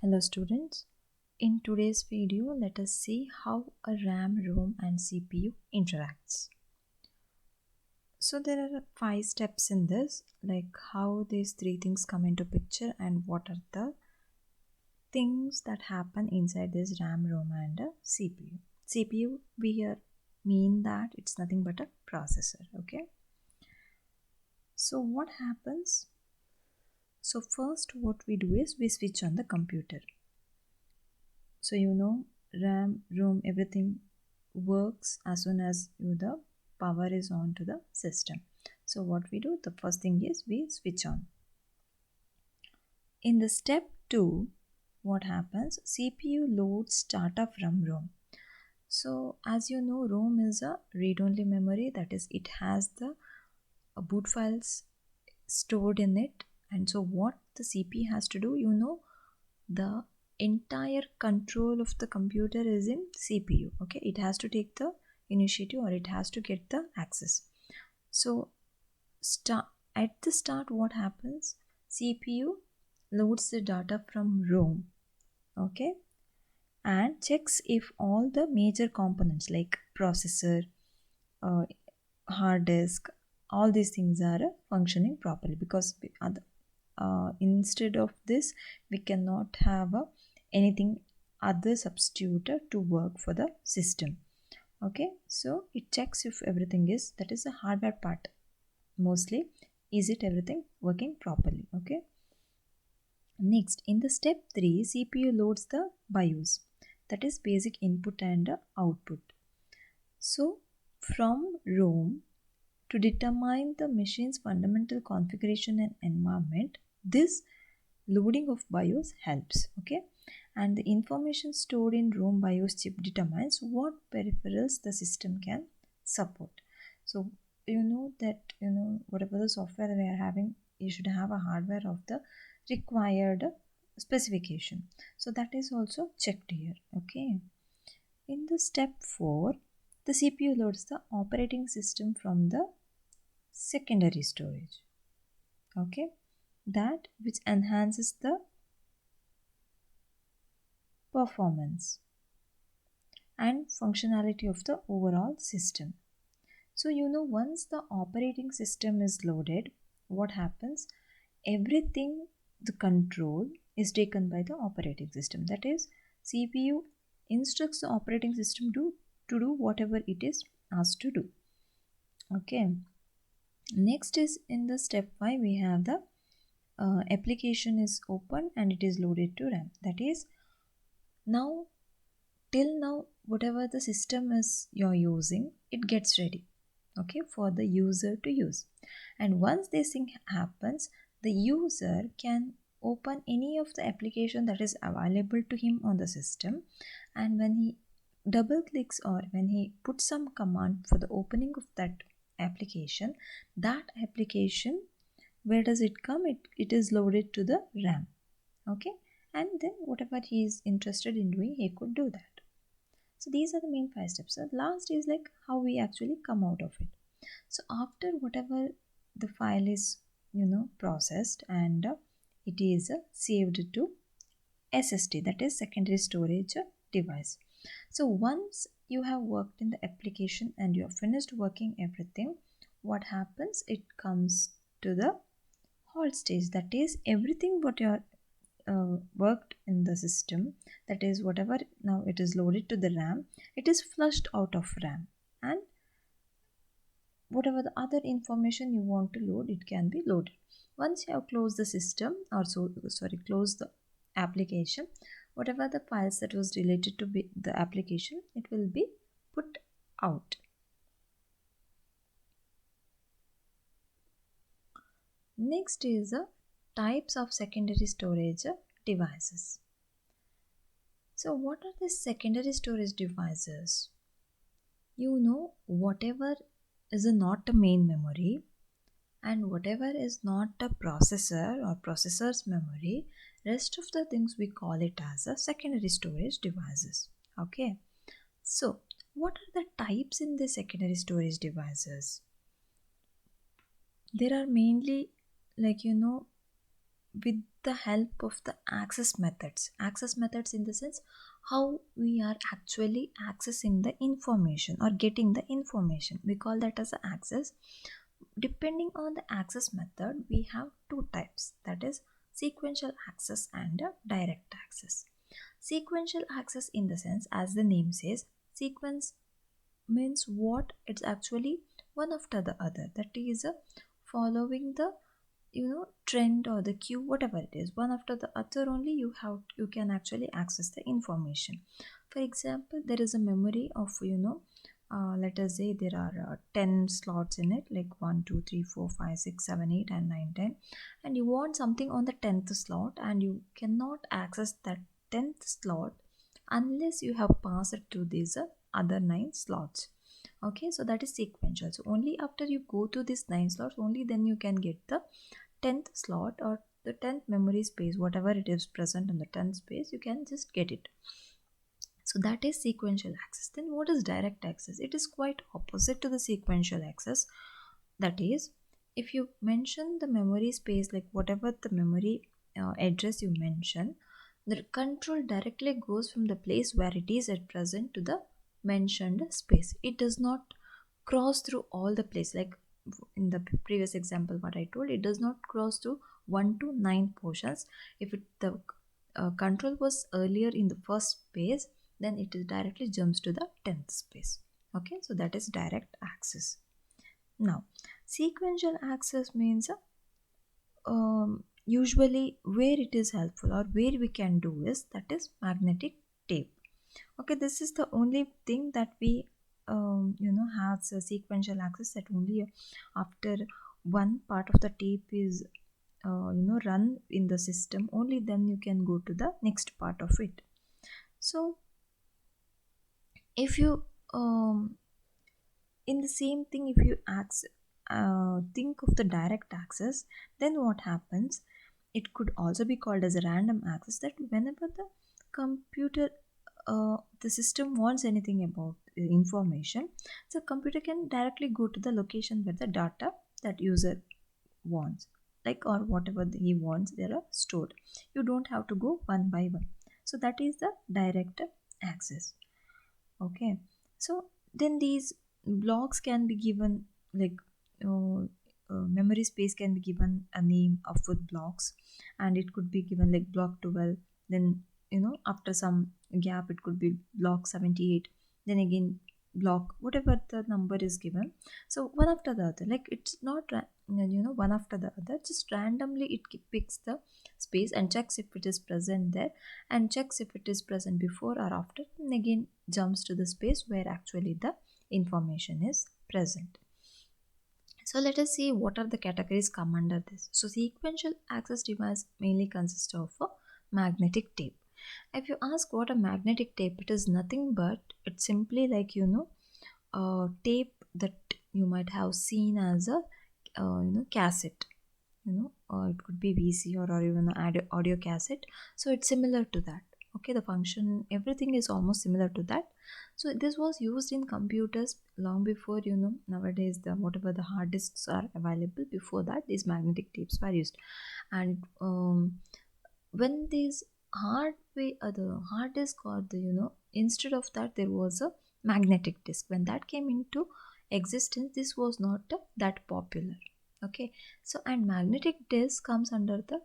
Hello students, in today's video let us see how a RAM, ROM and CPU interacts. So there are 5 steps in this, like how these 3 things come into picture and what are the things that happen inside this RAM, ROM and a CPU. CPU we here mean that it's nothing but a processor, okay? So what happens? So first what we do is we switch on the computer. So RAM, ROM, everything works as soon as the power is on to the system. So what we do, the first thing is we switch on. In the step 2, what happens? CPU loads data from ROM. So as you know, ROM is a read-only memory, that is it has the boot files stored in it. And so what the CPU has to do, the entire control of the computer is in CPU. Okay, it has to take the initiative or it has to get the access. So at the start what happens? CPU loads the data from ROM, okay, and checks if all the major components like processor, hard disk, all these things are functioning properly, because instead of this we cannot have anything other substitute to work for the system. Okay, so it checks if everything is, that is the hardware part mostly, is it everything working properly. Okay, next in the step 3, CPU loads the BIOS, that is basic input and output. So from ROM, to determine the machine's fundamental configuration and environment, this loading of BIOS helps. Okay, and the information stored in ROM BIOS chip determines what peripherals the system can support. So whatever the software we are having, you should have a hardware of the required specification. So that is also checked here. Okay, in the step 4, the CPU loads the operating system from the secondary storage, okay, that which enhances the performance and functionality of the overall system. So once the operating system is loaded, what happens? Everything, the control is taken by the operating system, that is CPU instructs the operating system to do whatever it is asked to do. Okay, next is in the step 5, we have the application is open and it is loaded to RAM. That is, now till now whatever the system is you're using, it gets ready, okay, for the user to use. And once this thing happens, the user can open any of the application that is available to him on the system, and when he double clicks or when he puts some command for the opening of that application, where does it come? It is loaded to the RAM. Okay, and then whatever he is interested in doing, he could do that. So these are the main 5 steps. So last is like how we actually come out of it. So after whatever the file is processed and it is saved to SSD, that is secondary storage device. So once you have worked in the application and you have finished working everything, what happens? It comes to the halt stage, that is everything what you are worked in the system, that is whatever now it is loaded to the RAM, it is flushed out of RAM, and whatever the other information you want to load, it can be loaded. Once you have closed the system, or closed the application, whatever the files that was related to the application, it will be put out. Next is types of secondary storage devices. So what are the secondary storage devices? Whatever is not a main memory and whatever is not a processor or processor's memory, rest of the things we call it as a secondary storage devices. Okay, so what are the types in the secondary storage devices? There are mainly with the help of the access methods in the sense how we are actually accessing the information or getting the information, we call that as a access. Depending on the access method, we have two types, that is sequential access and direct access. Sequential access in the sense, as the name says, sequence means what, it's actually one after the other, that is following the trend or the queue, whatever it is, one after the other only you can actually access the information. For example, there is a memory of let us say there are 10 slots in it, like 1 2 3 4 5 6 7 8 and 9 10, and you want something on the 10th slot, and you cannot access that 10th slot unless you have passed it to these other 9 slots. Okay, so that is sequential. So only after you go to these 9 slots, only then you can get the 10th slot or the 10th memory space, whatever it is present in the 10th space, you can just get it. So that is sequential access. Then what is direct access? It is quite opposite to the sequential access. That is, if you mention the memory space, like whatever the memory address you mention, the control directly goes from the place where it is at present to the mentioned space. It does not cross through all the place, like in the previous example what I told, it does not cross through 1 to 9 portions. If the control was earlier in the first space, then it is directly jumps to the 10th space. Okay, so that is direct access. Now sequential access means usually where it is helpful or where we can do is, that is magnetic tape. Okay, this is the only thing that we has a sequential access, that only after one part of the tape is run in the system, only then you can go to the next part of it. So if you in the same thing, if you think of the direct access, then what happens, it could also be called as a random access, that whenever the computer the system wants anything about information, the computer can directly go to the location where the data that user wants, like, or whatever he wants, they are stored. You don't have to go one by one. So that is the direct access. Okay, so then these blocks can be given, like memory space can be given a name of with blocks, and it could be given like block 12, then after some gap it could be block 78, then again block whatever the number is given. So one after the other, like it's not one after the other, just randomly it picks the space and checks if it is present there, and checks if it is present before or after, and again jumps to the space where actually the information is present. So let us see what are the categories come under this. So sequential access device mainly consists of a magnetic tape. If you ask what a magnetic tape, it is nothing but it's simply like a tape that you might have seen as a cassette, or it could be VC or even an audio cassette. So it's similar to that. Okay, the function, everything is almost similar to that. So this was used in computers long before nowadays the whatever the hard disks are available. Before that, these magnetic tapes were used, and when these the hard disk or the instead of that there was a magnetic disk. When that came into existence, this was not that popular. Okay, so and magnetic disk comes under the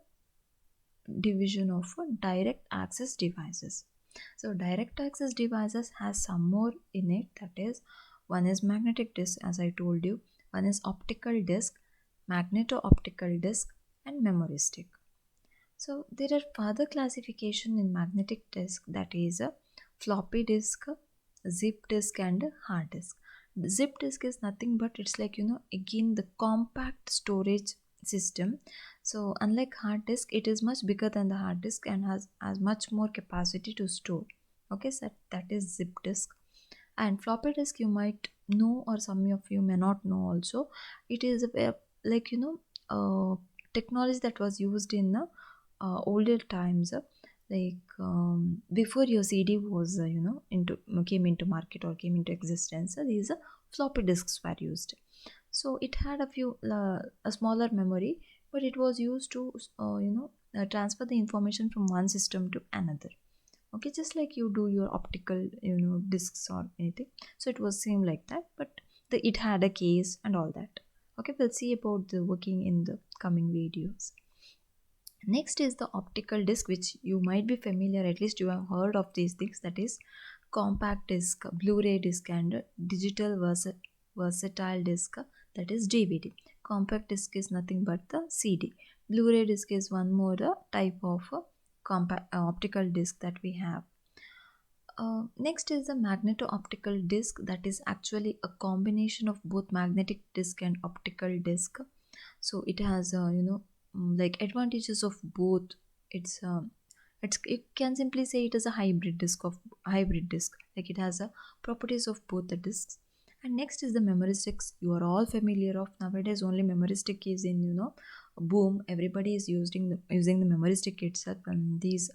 division of direct access devices. So direct access devices has some more in it, that is, one is magnetic disk, as I told you, one is optical disk, magneto optical disk, and memory stick. So there are further classification in magnetic disk, that is a floppy disk, zip disk, and a hard disk. The zip disk is nothing but it's like again the compact storage system. So unlike hard disk, it is much bigger than the hard disk and has much more capacity to store. Okay, so that is zip disk. And floppy disk, you might know, or some of you may not know also. It is a like technology that was used in older times, before your CD was into came into market or came into existence. These floppy disks were used. So it had a few a smaller memory, but it was used to transfer the information from one system to another. Okay, just like you do your optical discs or anything. So it was same like that, but it had a case and all that. Okay, we'll see about the working in the coming videos. Next is the optical disc, which you might be familiar, at least you have heard of these things, that is compact disc, Blu-ray disc, and digital versatile disc, that is DVD. Compact disc is nothing but the CD. Blu-ray disc is one more type of compact optical disc that we have. Next is the magneto optical disc, that is actually a combination of both magnetic disc and optical disc. So it has like advantages of both. It's you can simply say it is a hybrid disc, like it has a properties of both the discs. And next is the memory sticks. You are all familiar of nowadays. Only memory stick is in boom. Everybody is using the memory stick itself, and these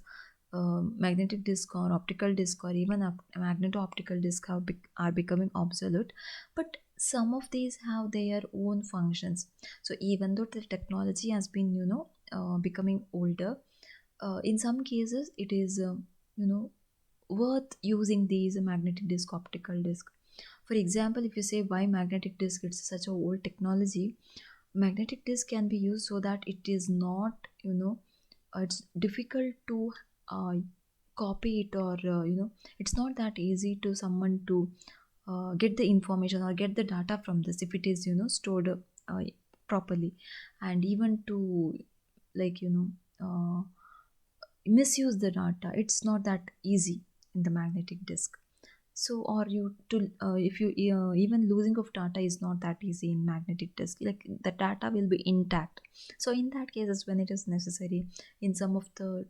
magnetic disc or optical disc or even magneto optical disc are becoming obsolete. But some of these have their own functions. So even though the technology has been becoming older, in some cases it is you know worth using these magnetic disc, optical disc. For example, if you say why magnetic disc, it's such a old technology. Magnetic disc can be used so that it is not it's difficult to copy it, or it's not that easy to someone to get the information or get the data from this if it is stored properly. And even to like misuse the data, it's not that easy in the magnetic disk. So or you to if you even losing of data is not that easy in magnetic disk, like the data will be intact. So in that cases, when it is necessary in some of the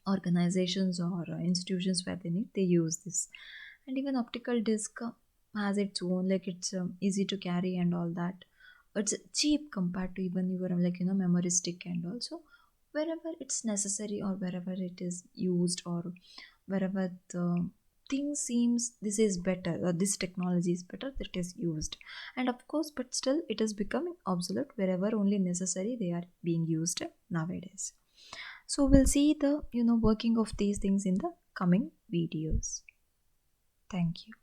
organizations or institutions where they use this. And even optical disc has its own, like it's easy to carry and all that. It's cheap compared to even your memory stick. And also wherever it's necessary or wherever it is used, or wherever the thing seems this is better or this technology is better, that is used. And of course, but still it is becoming obsolete wherever only necessary they are being used nowadays. So we'll see the working of these things in the coming videos. Thank you.